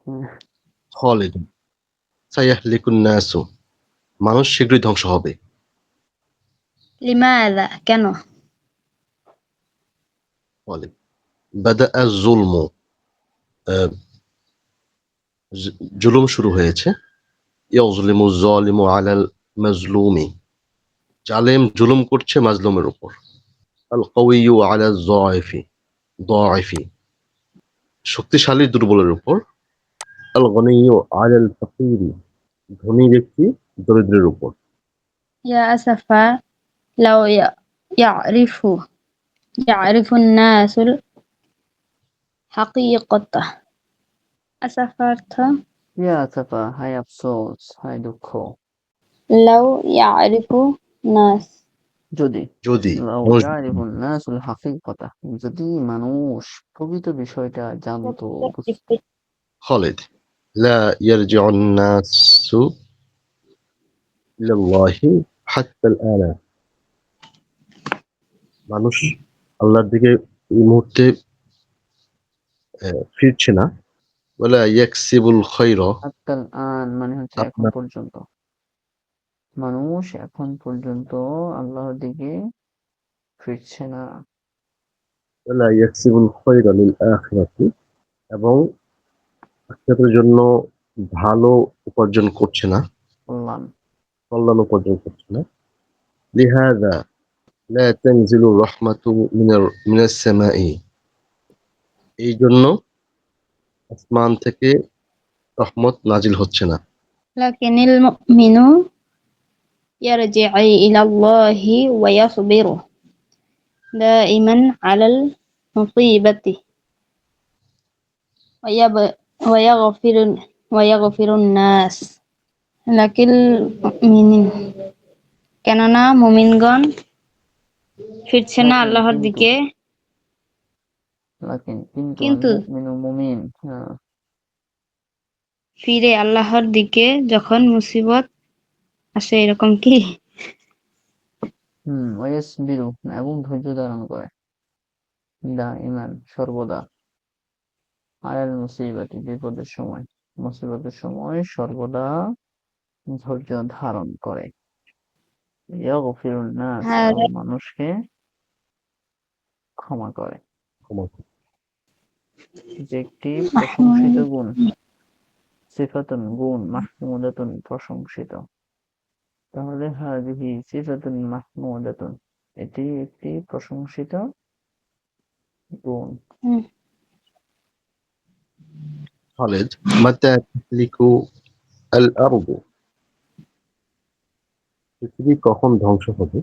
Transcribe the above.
হুম, খালিদ সায়াহলিকুন নাসু, মানুষ শীঘ্রই ধ্বংস হবে। লিমাযা, কেন? খালিদ বাদা আয-যুলমু, আহ, জুলুম শুরু হয়েছে। ইয়াযলিমু যালিমু আলাল মাজলুমি, জালেম জুলুম করছে মাজলুমের উপর। আল কাওয়িয়্যু আলা যায়ফি, দাইফি, শক্তিশালী দুর্বলের উপর। আল গনিয়্যু আলাল ফাকিরি, ধনী ব্যক্তি দরিদ্রের উপর। ইয়া আসাফা লাউ ইয়ারিফু ইয়ারিফুন নাসুল হাকীকাতা। আসাফা অর্থ ইয়া আসাফা, হায় আফসোস, হায় দুঃখ। লাউ ইয়ারিফু নাস, যদি যদি লাউ মানুষ ইয়ারিফুন নাসুল হাকীকাতা, যদি মানুষ প্রকৃত বিষয়টা জানতো, বুঝতো। খালিদ লা ইয়ারজিউন নাসু ইলাল্লাহি হাত্তা আল-আনা, মানুষ আল্লাহর দিকে এই মুহূর্তে ফিরছে না। ওয়ালা ইয়াকসিবুল খায়রা, আত্মাল আন মানে হচ্ছে এখন আপনার পর্যন্ত। মানুষ এখন পর্যন্ত আল্লাহর দিকে ফিরছে না। ওয়ালা ইয়াকসিবুল খায়রা লিল আখিরাতি, এবং আখিরাতের জন্য ভালো উপার্জন করছে না, কল্যাণ। কল্যাণ উপার্জন করছে না। লিহাযা লা তানজিলু রাহমাতু মিনাস সামাই, এই জন্য আসমান থেকে রহমত নাজিল হচ্ছে না। লাকিনিল মুমিনু ইয়ারজি'u ইলাল্লাহি ওয়া ইয়াসবিরু দাইমান আলাল মুসিবাতি ওয়া ওয়া ইয়াগফিরুন নাস। লাকিল মুমিনিন, কেননা মুমিনগণ ফিরছে না লাকিন আল্লাহর কিন্তু, দিকে, আল কিন্তু মুমিনু মুমিন, হ্যাঁ, ফিরে আল্লাহর দিকে যখন মুসিবত আসে, এরকম কি? ওয়াইয়াসবিরু এবং ধৈর্য ধারণ করে, দাইমান সর্বদা, আলাল মুসিবাতি বিপদের সময়, মুসিবতের সময় সর্বদা ধৈর্য ধারণ করে। ইয়াগফিরুন নাস হ্যাঁ, এবং মানুষকে ক্ষমা করে, ক্ষমা যে একটি প্রশংসিত গুণ। সিফাতুন গুণ, মাহমুদাতুন প্রশংসিত। তাহলে হাযিহি সিফাতুন মাহমুদাতুন, এটি একটি প্রশংসিত গুণ। হুম, খালিদ মাতা তাহলিকু আল আরদু, পৃথিবী কখন ধ্বংস হবে?